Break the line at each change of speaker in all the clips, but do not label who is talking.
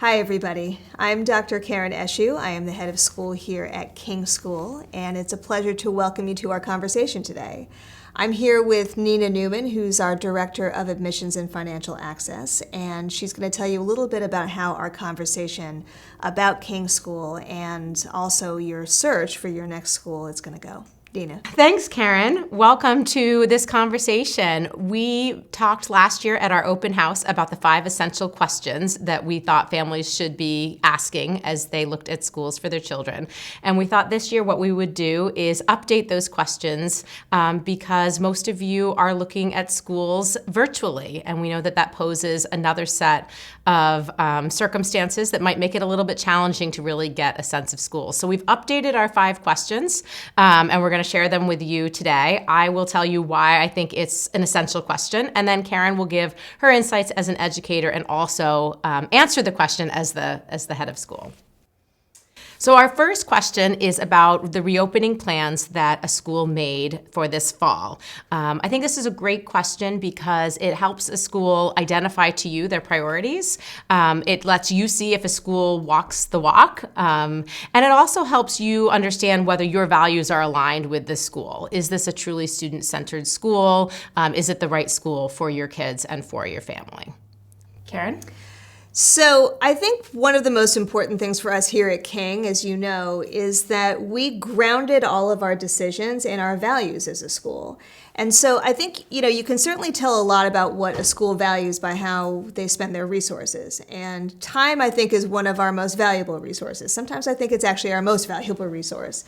Hi, everybody. I'm Dr. Karen Eshu. I am the head of school here at King School, and it's a pleasure to welcome you to our conversation today. I'm here with Nina Newman, who's our Director of Admissions and Financial Access, and she's going to tell you a little bit about how our conversation about King School and also your search for your next school is going to go. Nina.
Thanks, Karen. Welcome to this conversation. We talked last year at our open house about the 5 essential questions that we thought families should be asking as they looked at schools for their children. And we thought this year what we would do is update those questions because most of you are looking at schools virtually. And we know that that poses another set of circumstances that might make it a little bit challenging to really get a sense of schools. So we've updated our 5 questions and we're going to share them with you today. I will tell you why I think it's an essential question, and then Karen will give her insights as an educator and also answer the question as the head of school. So our first question is about the reopening plans that a school made for this fall. I think this is a great question because it helps a school identify to you their priorities. It lets you see if a school walks the walk. And it also helps you understand whether your values are aligned with the school. Is this a truly student-centered school? Is it the right school for your kids and for your family? Karen?
So I think one of the most important things for us here at King, as you know, is that we grounded all of our decisions in our values as a school. And so I think, you can certainly tell a lot about what a school values by how they spend their resources. And time, I think, is one of our most valuable resources. Sometimes I think it's actually our most valuable resource.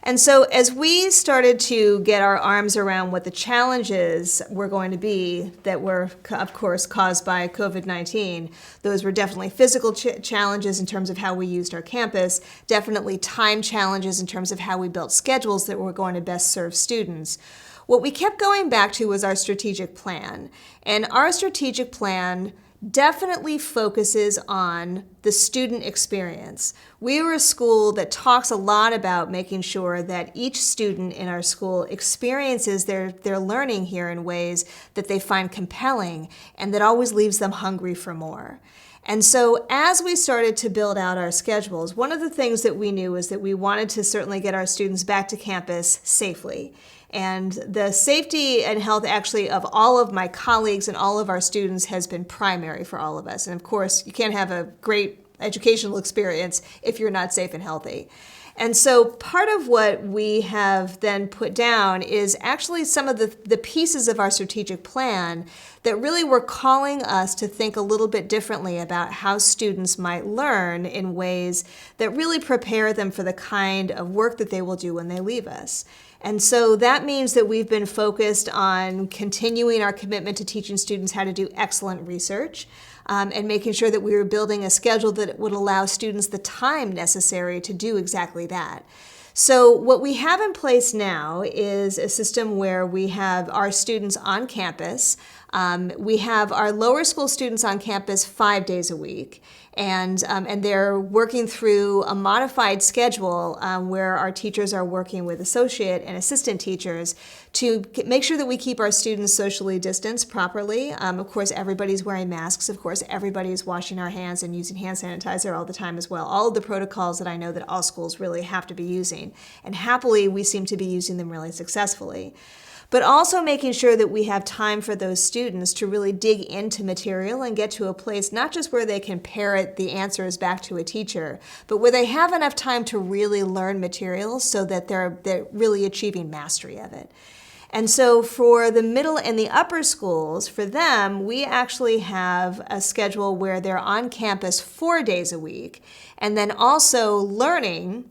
And so as we started to get our arms around what the challenges were going to be that were, of course, caused by COVID-19, those were definitely physical challenges in terms of how we used our campus, definitely time challenges in terms of how we built schedules that were going to best serve students. What we kept going back to was our strategic plan. And our strategic plan definitely focuses on the student experience. We were a school that talks a lot about making sure that each student in our school experiences their learning here in ways that they find compelling and that always leaves them hungry for more. And so as we started to build out our schedules, one of the things that we knew was that we wanted to certainly get our students back to campus safely. And the safety and health actually of all of my colleagues and all of our students has been primary for all of us. And of course, you can't have a great educational experience if you're not safe and healthy. And so part of what we have then put down is actually some of the pieces of our strategic plan that really were calling us to think a little bit differently about how students might learn in ways that really prepare them for the kind of work that they will do when they leave us. And so that means that we've been focused on continuing our commitment to teaching students how to do excellent research and making sure that we were building a schedule that would allow students the time necessary to do exactly that. So what we have in place now is a system where we have our students on campus. We have our lower school students on campus 5 days a week. And they're working through a modified schedule where our teachers are working with associate and assistant teachers to make sure that we keep our students socially distanced properly. Of course, everybody's wearing masks. Of course, everybody's washing our hands and using hand sanitizer all the time as well. All of the protocols that I know that all schools really have to be using. And happily, we seem to be using them really successfully. But also making sure that we have time for those students to really dig into material and get to a place not just where they can parrot the answers back to a teacher, but where they have enough time to really learn material so that they're really achieving mastery of it. And so for the middle and the upper schools, for them, we actually have a schedule where they're on campus 4 days a week and then also learning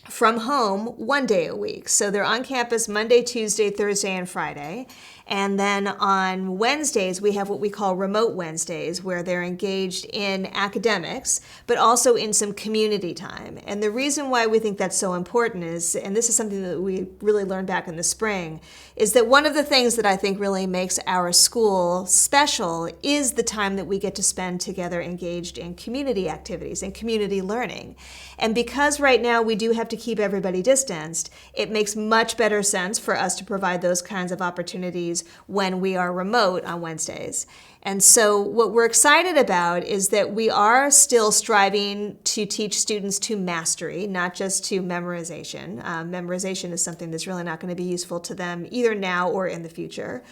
from home 1 day a week. So they're on campus Monday, Tuesday, Thursday, and Friday. And then on Wednesdays, we have what we call remote Wednesdays, where they're engaged in academics, but also in some community time. And the reason why we think that's so important is, and this is something that we really learned back in the spring, is that one of the things that I think really makes our school special is the time that we get to spend together engaged in community activities and community learning. And because right now we do have to keep everybody distanced, it makes much better sense for us to provide those kinds of opportunities when we are remote on Wednesdays. And so what we're excited about is that we are still striving to teach students to mastery, not just to memorization. Memorization is something that's really not going to be useful to them either now or in the future.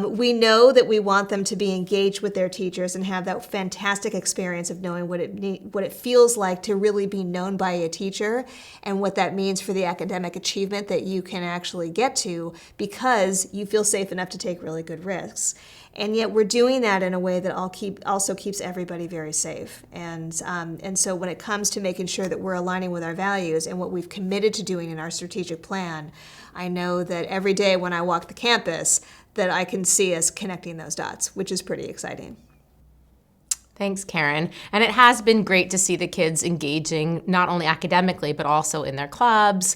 We know that we want them to be engaged with their teachers and have that fantastic experience of knowing what it feels like to really be known by a teacher and what that means for the academic achievement that you can actually get to because you feel safe enough to take really good risks. And yet we're doing that in a way that also keeps everybody very safe. And so when it comes to making sure that we're aligning with our values and what we've committed to doing in our strategic plan, I know that every day when I walk the campus that I can see us connecting those dots, which is pretty exciting.
Thanks, Karen. And it has been great to see the kids engaging not only academically, but also in their clubs,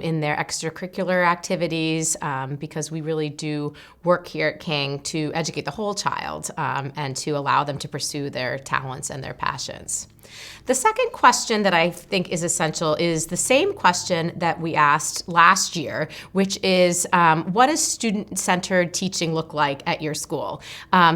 in their extracurricular activities, because we really do work here at King to educate the whole child and to allow them to pursue their talents and their passions. The second question that I think is essential is the same question that we asked last year, which is what does student-centered teaching look like at your school?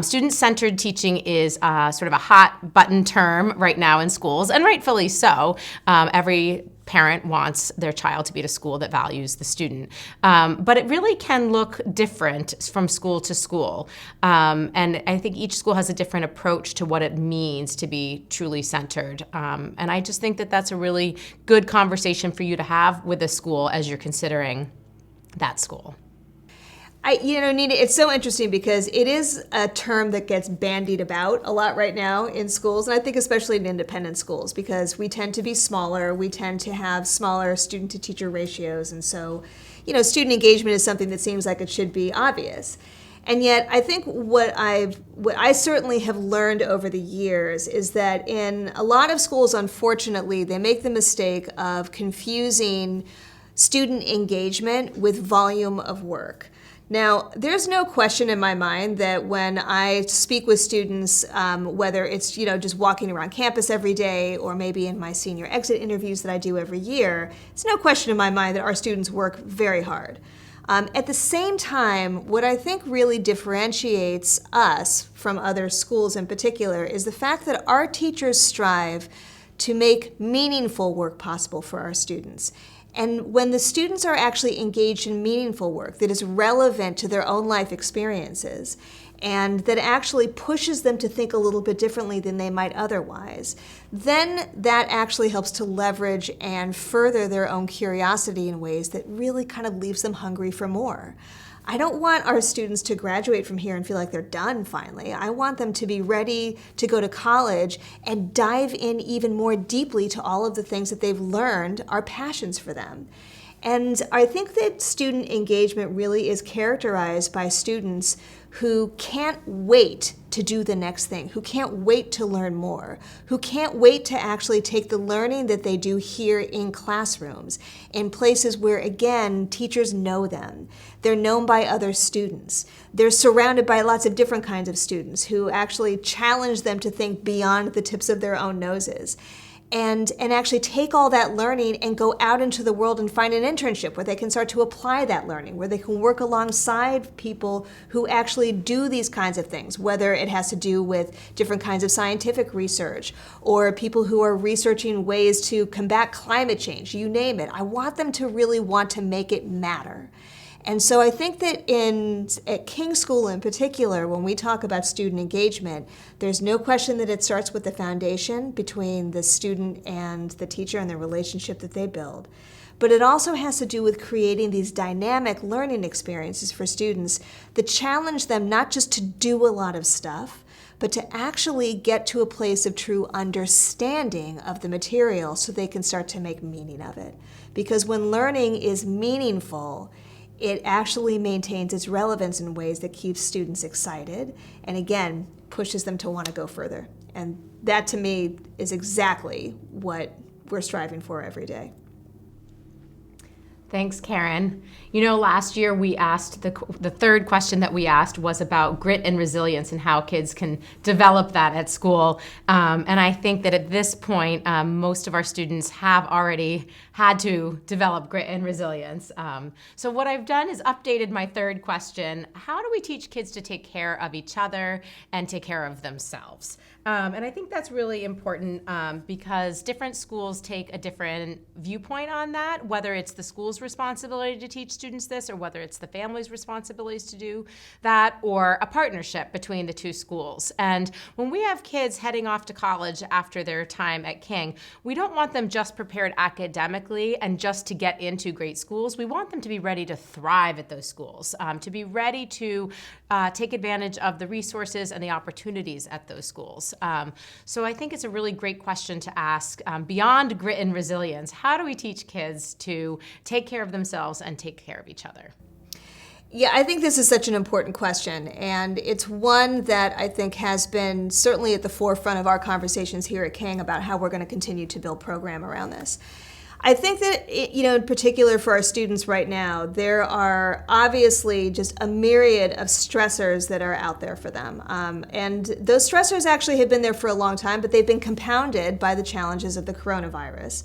Student-centered teaching is sort of a hot button term right now in schools, and rightfully so. Every parent wants their child to be at a school that values the student. But it really can look different from school to school. And I think each school has a different approach to what it means to be truly centered. And I just think that that's a really good conversation for you to have with a school as you're considering that school.
Nina, it's so interesting because it is a term that gets bandied about a lot right now in schools, and I think especially in independent schools because we tend to be smaller, we tend to have smaller student-to-teacher ratios, and so, student engagement is something that seems like it should be obvious. And yet, I think what I certainly have learned over the years is that in a lot of schools, unfortunately, they make the mistake of confusing student engagement with volume of work. Now, there's no question in my mind that when I speak with students, whether it's just walking around campus every day or maybe in my senior exit interviews that I do every year, it's no question in my mind that our students work very hard. At the same time, what I think really differentiates us from other schools in particular is the fact that our teachers strive to make meaningful work possible for our students. And when the students are actually engaged in meaningful work that is relevant to their own life experiences and that actually pushes them to think a little bit differently than they might otherwise, then that actually helps to leverage and further their own curiosity in ways that really kind of leaves them hungry for more. I don't want our students to graduate from here and feel like they're done finally. I want them to be ready to go to college and dive in even more deeply to all of the things that they've learned are passions for them. And I think that student engagement really is characterized by students who can't wait to do the next thing, who can't wait to learn more, who can't wait to actually take the learning that they do here in classrooms, in places where, again, teachers know them. They're known by other students. They're surrounded by lots of different kinds of students who actually challenge them to think beyond the tips of their own noses. And actually take all that learning and go out into the world and find an internship where they can start to apply that learning, where they can work alongside people who actually do these kinds of things, whether it has to do with different kinds of scientific research or people who are researching ways to combat climate change, you name it. I want them to really want to make it matter. And so I think that at King School in particular, when we talk about student engagement, there's no question that it starts with the foundation between the student and the teacher and the relationship that they build. But it also has to do with creating these dynamic learning experiences for students that challenge them not just to do a lot of stuff, but to actually get to a place of true understanding of the material so they can start to make meaning of it. Because when learning is meaningful, it actually maintains its relevance in ways that keeps students excited and, again, pushes them to want to go further. And that, to me, is exactly what we're striving for every day.
Thanks, Karen. You know, last year we asked, the third question that we asked was about grit and resilience and how kids can develop that at school. And I think that at this point, most of our students have already had to develop grit and resilience. So what I've done is updated my third question. How do we teach kids to take care of each other and take care of themselves? And I think that's really important because different schools take a different viewpoint on that, whether it's the school's responsibility to teach students this or whether it's the family's responsibilities to do that, or a partnership between the two schools. And when we have kids heading off to college after their time at King, we don't want them just prepared academically and just to get into great schools. We want them to be ready to thrive at those schools, to be ready to take advantage of the resources and the opportunities at those schools. So I think it's a really great question to ask. Beyond grit and resilience, how do we teach kids to take care of themselves and take care of each other?
Yeah, I think this is such an important question, and it's one that I think has been certainly at the forefront of our conversations here at King about how we're going to continue to build program around this. I think that, in particular for our students right now, there are obviously just a myriad of stressors that are out there for them. And those stressors actually have been there for a long time, but they've been compounded by the challenges of the coronavirus.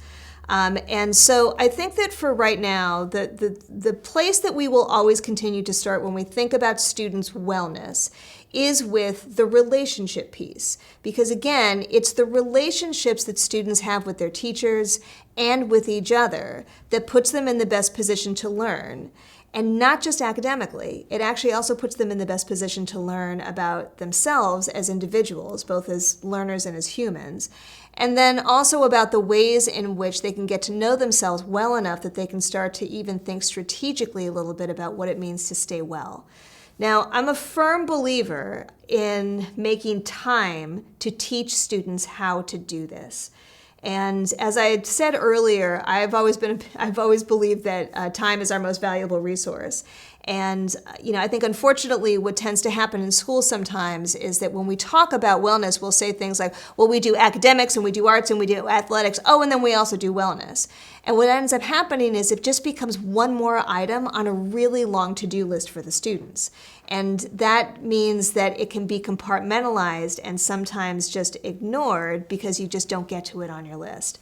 And so I think that for right now, the place that we will always continue to start when we think about students' wellness is with the relationship piece. Because again, it's the relationships that students have with their teachers and with each other that puts them in the best position to learn. And not just academically, it actually also puts them in the best position to learn about themselves as individuals, both as learners and as humans. And then also about the ways in which they can get to know themselves well enough that they can start to even think strategically a little bit about what it means to stay well. Now, I'm a firm believer in making time to teach students how to do this. And as I had said earlier, I've always believed that time is our most valuable resource. And I think unfortunately what tends to happen in schools sometimes is that when we talk about wellness, we'll say things like, well, we do academics and we do arts and we do athletics. Oh, and then we also do wellness. And what ends up happening is it just becomes one more item on a really long to-do list for the students. And that means that it can be compartmentalized and sometimes just ignored because you just don't get to it on your list.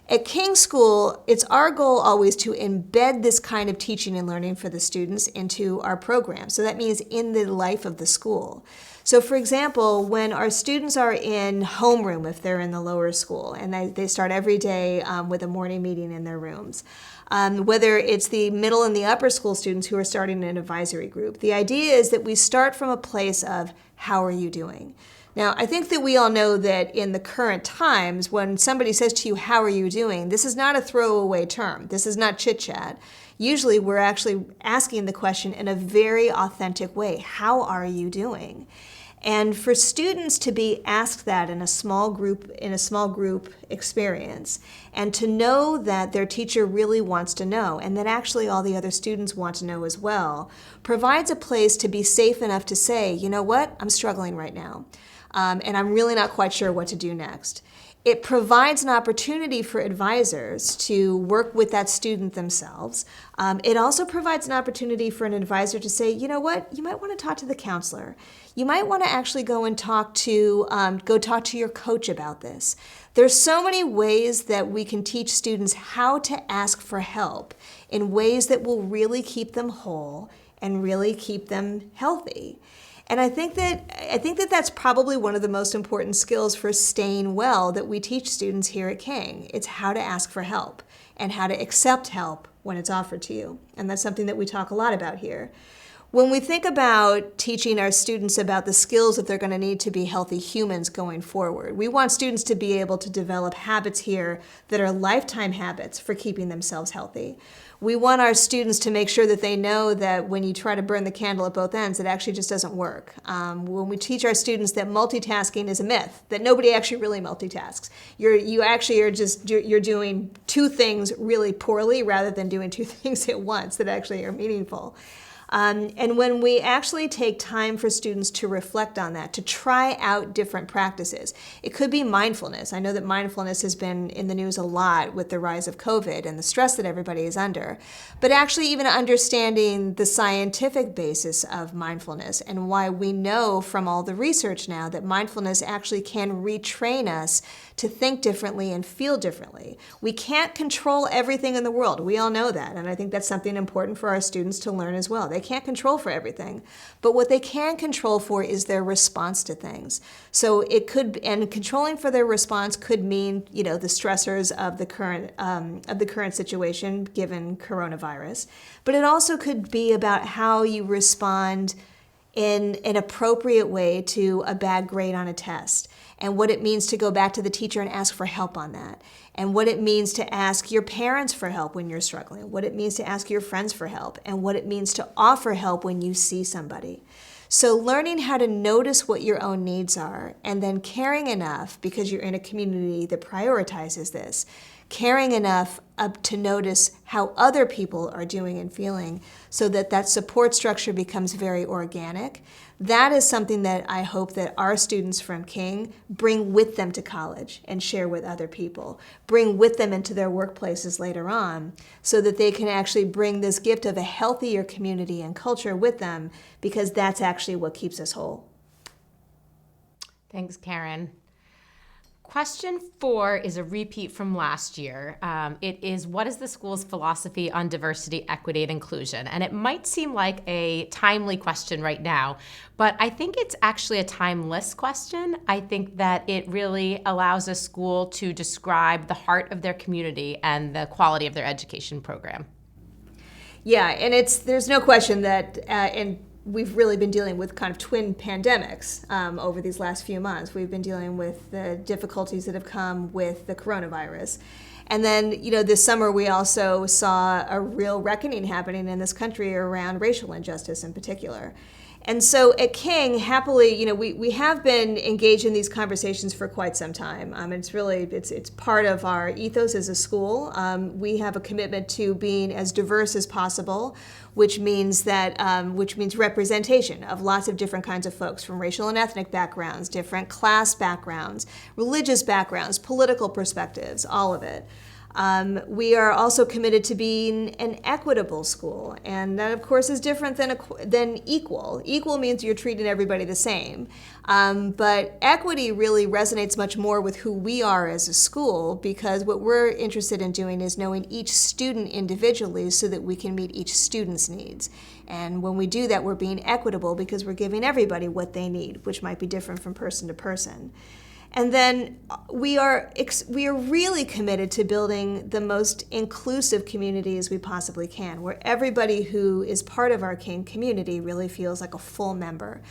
At King School, it's our goal always to embed this kind of teaching and learning for the students into our program. So that means in the life of the school. So for example, when our students are in homeroom, if they're in the lower school, and they start every day with a morning meeting in their rooms, whether it's the middle and the upper school students who are starting an advisory group, the idea is that we start from a place of, how are you doing? Now, I think that we all know that in the current times, when somebody says to you, how are you doing? This is not a throwaway term. This is not chit-chat. Usually, we're actually asking the question in a very authentic way. How are you doing? And for students to be asked that in a small group experience, and to know that their teacher really wants to know, and that actually all the other students want to know as well, provides a place to be safe enough to say, you know what, I'm struggling right now. And I'm really not quite sure what to do next. It provides an opportunity for advisors to work with that student themselves. It also provides an opportunity for an advisor to say, you know what, you might want to talk to the counselor. You might want to actually go and talk to your coach about this. There's so many ways that we can teach students how to ask for help in ways that will really keep them whole and really keep them healthy. And I think that that's probably one of the most important skills for staying well that we teach students here at King. It's how to ask for help and how to accept help when it's offered to you. And that's something that we talk a lot about here. When we think about teaching our students about the skills that they're going to need to be healthy humans going forward, we want students to be able to develop habits here that are lifetime habits for keeping themselves healthy. We want our students to make sure that they know that when you try to burn the candle at both ends, it actually just doesn't work. When we teach our students that multitasking is a myth, that nobody actually really multitasks. You're doing two things really poorly rather than doing two things at once that actually are meaningful. And when we actually take time for students to reflect on that, to try out different practices, it could be mindfulness. I know that mindfulness has been in the news a lot with the rise of COVID and the stress that everybody is under. But actually even understanding the scientific basis of mindfulness and why we know from all the research now that mindfulness actually can retrain us to think differently and feel differently. We can't control everything in the world. We all know that. And I think that's something important for our students to learn as well. They can't control for everything. But what they can control for is their response to things. So it could, and controlling for their response could mean, the stressors of the current situation given coronavirus. But it also could be about how you respond in an appropriate way to a bad grade on a test, and what it means to go back to the teacher and ask for help on that, and what it means to ask your parents for help when you're struggling, what it means to ask your friends for help, and what it means to offer help when you see somebody. So learning how to notice what your own needs are, and then caring enough, because you're in a community that prioritizes this, caring enough up to notice how other people are doing and feeling so that that support structure becomes very organic. That is something that I hope that our students from King bring with them to college and share with other people, bring with them into their workplaces later on, so that they can actually bring this gift of a healthier community and culture with them, because that's actually what keeps us whole.
Thanks, Karen. Question 4 is a repeat from last year. It is, what is the school's philosophy on diversity, equity, and inclusion? And it might seem like a timely question right now, but I think it's actually a timeless question. I think that it really allows a school to describe the heart of their community and the quality of their education program.
Yeah, and there's no question that, and we've really been dealing with kind of twin pandemics over these last few months. We've been dealing with the difficulties that have come with the coronavirus. And then, this summer we also saw a real reckoning happening in this country around racial injustice in particular. And so at King, happily, we have been engaged in these conversations for quite some time. It's part of our ethos as a school. We have a commitment to being as diverse as possible, which means representation of lots of different kinds of folks from racial and ethnic backgrounds, different class backgrounds, religious backgrounds, political perspectives, all of it. We are also committed to being an equitable school, and that, of course, is different than equal. Equal means you're treating everybody the same, but equity really resonates much more with who we are as a school, because what we're interested in doing is knowing each student individually so that we can meet each student's needs. And when we do that, we're being equitable because we're giving everybody what they need, which might be different from person to person. And then we are really committed to building the most inclusive community as we possibly can, where everybody who is part of our King community really feels like a full member.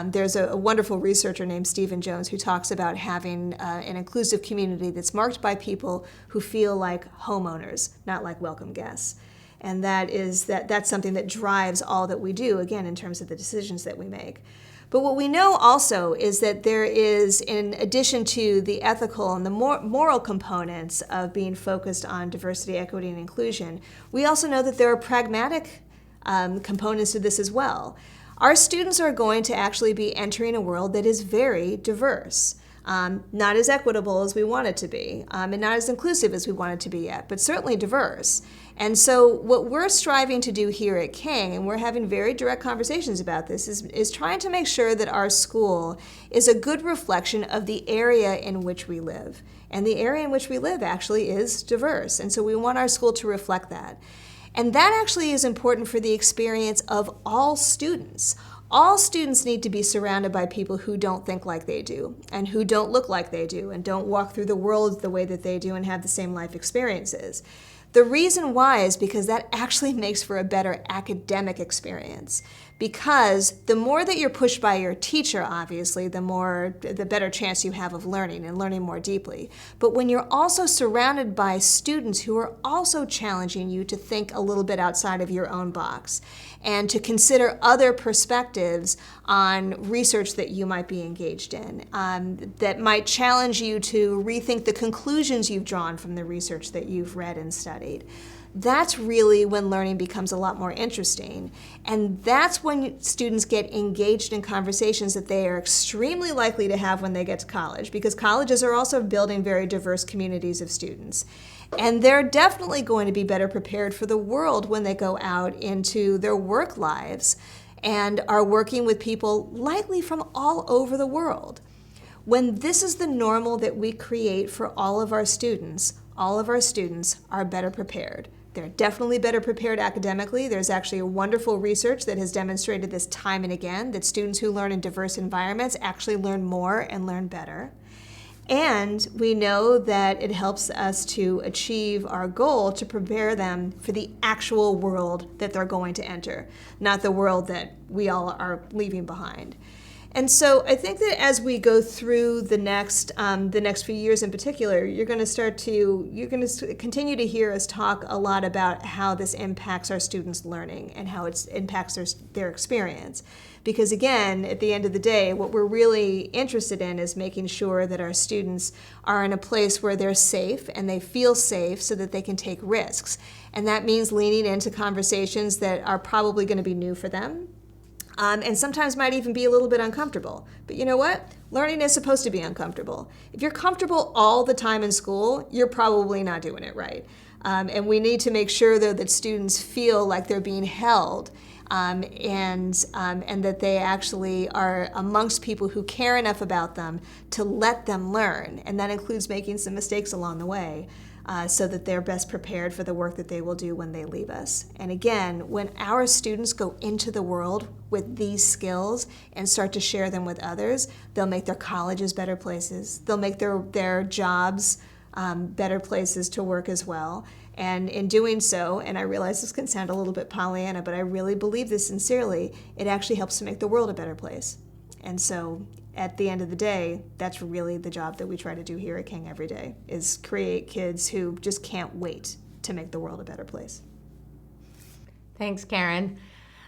There's a wonderful researcher named Stephen Jones who talks about having an inclusive community that's marked by people who feel like homeowners, not like welcome guests. And that's something that drives all that we do, again, in terms of the decisions that we make. But what we know also is that there is, in addition to the ethical and the moral components of being focused on diversity, equity, and inclusion, we also know that there are pragmatic components to this as well. Our students are going to actually be entering a world that is very diverse. Not as equitable as we want it to be, and not as inclusive as we want it to be yet, but certainly diverse. And so what we're striving to do here at King, and we're having very direct conversations about this, is trying to make sure that our school is a good reflection of the area in which we live. And the area in which we live actually is diverse, and so we want our school to reflect that. And that actually is important for the experience of all students. All students need to be surrounded by people who don't think like they do, and who don't look like they do, and don't walk through the world the way that they do and have the same life experiences. The reason why is because that actually makes for a better academic experience. Because the more that you're pushed by your teacher, obviously, the better chance you have of learning and learning more deeply. But when you're also surrounded by students who are also challenging you to think a little bit outside of your own box and to consider other perspectives on research that you might be engaged in, that might challenge you to rethink the conclusions you've drawn from the research that you've read and studied. studied. That's really when learning becomes a lot more interesting. And that's when students get engaged in conversations that they are extremely likely to have when they get to college, because colleges are also building very diverse communities of students. And they're definitely going to be better prepared for the world when they go out into their work lives and are working with people likely from all over the world. When this is the normal that we create for all of our students are better prepared. They're definitely better prepared academically. There's actually a wonderful research that has demonstrated this time and again, that students who learn in diverse environments actually learn more and learn better. And we know that it helps us to achieve our goal to prepare them for the actual world that they're going to enter, not the world that we all are leaving behind. And so I think that as we go through the next few years in particular, you're going to continue to hear us talk a lot about how this impacts our students' learning and how it impacts their experience. Because again, at the end of the day, what we're really interested in is making sure that our students are in a place where they're safe and they feel safe so that they can take risks. And that means leaning into conversations that are probably going to be new for them. And sometimes might even be a little bit uncomfortable. But you know what? Learning is supposed to be uncomfortable. If you're comfortable all the time in school, you're probably not doing it right. And we need to make sure, though, that students feel like they're being held and that they actually are amongst people who care enough about them to let them learn. And that includes making some mistakes along the way. So that they're best prepared for the work that they will do when they leave us. And again, when our students go into the world with these skills and start to share them with others, they'll make their colleges better places. They'll make their jobs better places to work as well. And in doing so, and I realize this can sound a little bit Pollyanna, but I really believe this sincerely, it actually helps to make the world a better place. And so at the end of the day, that's really the job that we try to do here at King every day, is create kids who just can't wait to make the world a better place.
Thanks, Karen.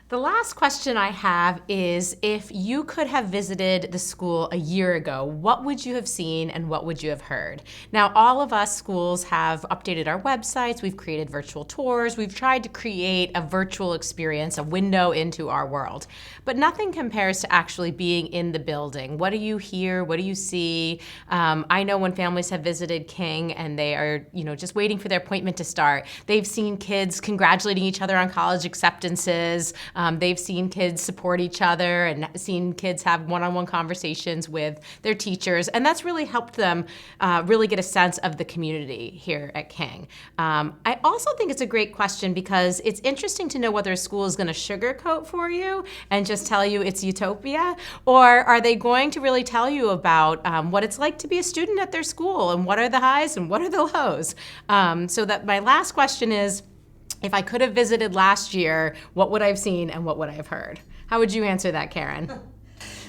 The last question I have is, if you could have visited the school a year ago, what would you have seen and what would you have heard? Now, all of us schools have updated our websites, we've created virtual tours, we've tried to create a virtual experience, a window into our world. But nothing compares to actually being in the building. What do you hear? What do you see? I know when families have visited King and they are, just waiting for their appointment to start, they've seen kids congratulating each other on college acceptances. They've seen kids support each other and seen kids have one-on-one conversations with their teachers. And that's really helped them really get a sense of the community here at King. I also think it's a great question because it's interesting to know whether a school is going to sugarcoat for you and just tell you it's utopia, or are they going to really tell you about what it's like to be a student at their school and what are the highs and what are the lows. So that my last question is, if I could have visited last year, what would I have seen and what would I have heard? How would you answer that, Karen?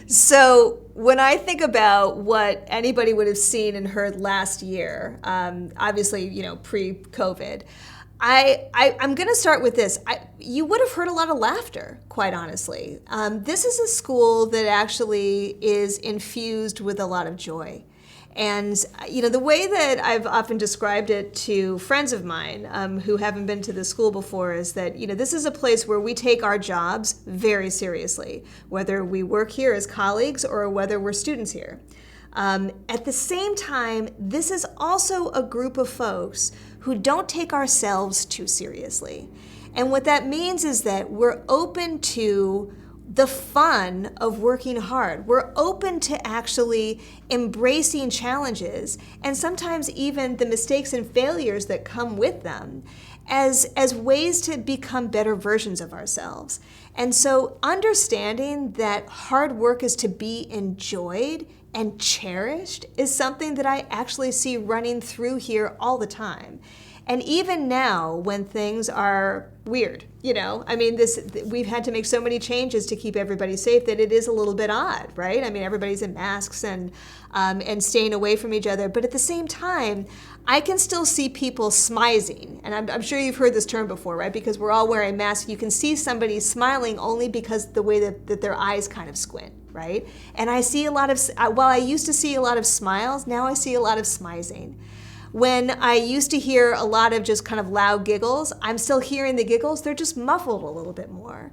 So when I think about what anybody would have seen and heard last year, obviously, pre-COVID, I'm going to start with this. You would have heard a lot of laughter, quite honestly. This is a school that actually is infused with a lot of joy. And, the way that I've often described it to friends of mine who haven't been to the school before is that, this is a place where we take our jobs very seriously, whether we work here as colleagues or whether we're students here. At the same time, this is also a group of folks who don't take ourselves too seriously. And what that means is that we're open to the fun of working hard. We're open to actually embracing challenges and sometimes even the mistakes and failures that come with them as ways to become better versions of ourselves. And so understanding that hard work is to be enjoyed and cherished is something that I actually see running through here all the time. And even now, when things are weird, we've had to make so many changes to keep everybody safe that it is a little bit odd, right? Everybody's in masks and staying away from each other. But at the same time, I can still see people smizing. And I'm sure you've heard this term before, right? Because we're all wearing masks. You can see somebody smiling only because the way that their eyes kind of squint, right? And I see a lot of, while I used to see a lot of smiles, now I see a lot of smizing. When I used to hear a lot of just kind of loud giggles, I'm still hearing the giggles. They're just muffled a little bit more.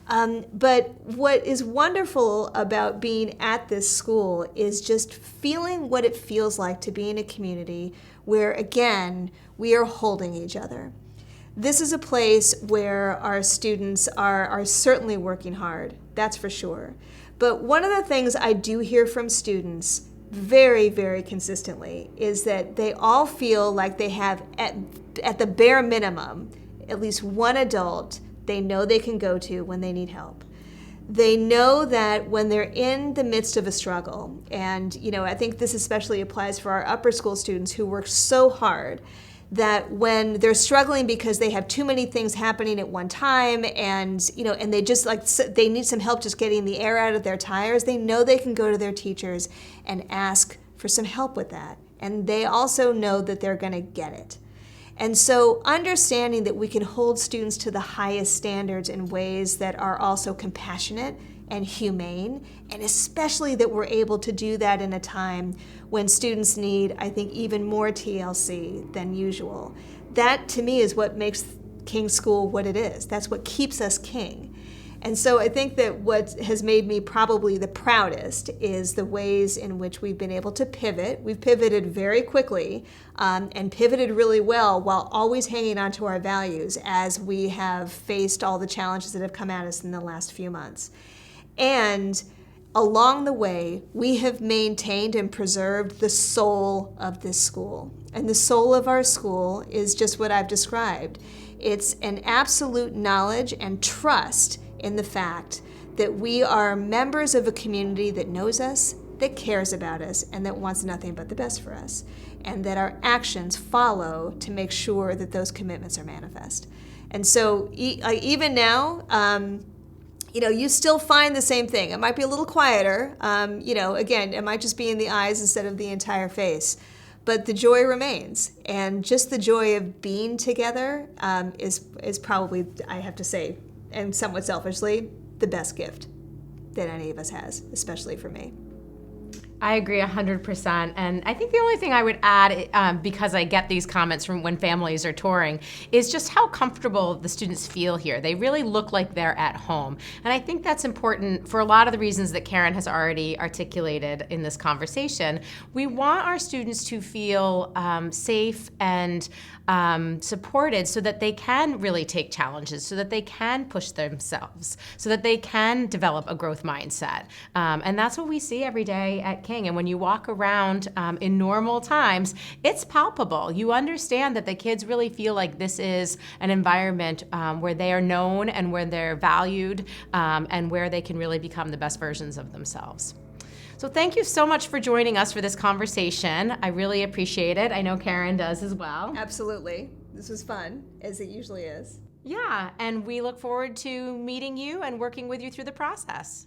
But what is wonderful about being at this school is just feeling what it feels like to be in a community where, again, we are holding each other. This is a place where our students are certainly working hard, that's for sure. But one of the things I do hear from students very, very consistently is that they all feel like they have, at the bare minimum, at least one adult they know they can go to when they need help. They know that when they're in the midst of a struggle, and I think this especially applies for our upper school students who work so hard, that when they're struggling because they have too many things happening at one time, and they just they need some help just getting the air out of their tires, they know they can go to their teachers and ask for some help with that. And they also know that they're going to get it. And so understanding that we can hold students to the highest standards in ways that are also compassionate and humane, and especially that we're able to do that in a time when students need, I think, even more TLC than usual. That, to me, is what makes King School what it is. That's what keeps us King. And so I think that what has made me probably the proudest is the ways in which we've been able to pivot. We've pivoted very quickly and pivoted really well while always hanging on to our values as we have faced all the challenges that have come at us in the last few months. And along the way, we have maintained and preserved the soul of this school. And the soul of our school is just what I've described. It's an absolute knowledge and trust in the fact that we are members of a community that knows us, that cares about us, and that wants nothing but the best for us, and that our actions follow to make sure that those commitments are manifest. And so even now, you still find the same thing. It might be a little quieter. Again, it might just be in the eyes instead of the entire face. But the joy remains. And just the joy of being together is probably, I have to say, and somewhat selfishly, the best gift that any of us has, especially for me.
I agree 100%. And I think the only thing I would add, because I get these comments from when families are touring, is just how comfortable the students feel here. They really look like they're at home. And I think that's important for a lot of the reasons that Karen has already articulated in this conversation. We want our students to feel safe and supported so that they can really take challenges, so that they can push themselves, so that they can develop a growth mindset. And that's what we see every day at King. And when you walk around in normal times, it's palpable. You understand that the kids really feel like this is an environment where they are known and where they're valued and where they can really become the best versions of themselves. So thank you so much for joining us for this conversation. I really appreciate it. I know Karen does as well.
Absolutely. This was fun, as it usually is.
Yeah, and we look forward to meeting you and working with you through the process.